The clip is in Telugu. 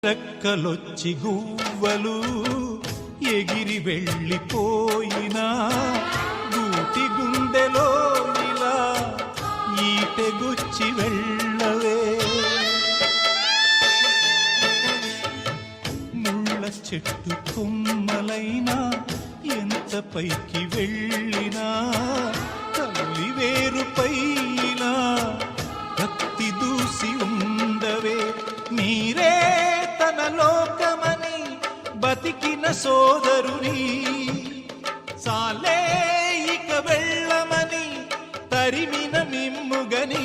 రెక్కలొచ్చి గువ్వలు ఎగిరి వెళ్ళిపోయినా గూటి గుండెలో ఇలా ఈటెగుచ్చి వెళ్ళవే. ముళ్ళ చెట్టు కొమ్మలైనా ఎంత పైకి వెళ్ళినా తల్లి వేరుపై ఇలా కత్తి దూసి ఉండవే. మీరే తన లోకమని బతికిన సోదరుని సాలే ఇక వెళ్ళమని తరిమిన మిమ్ముగని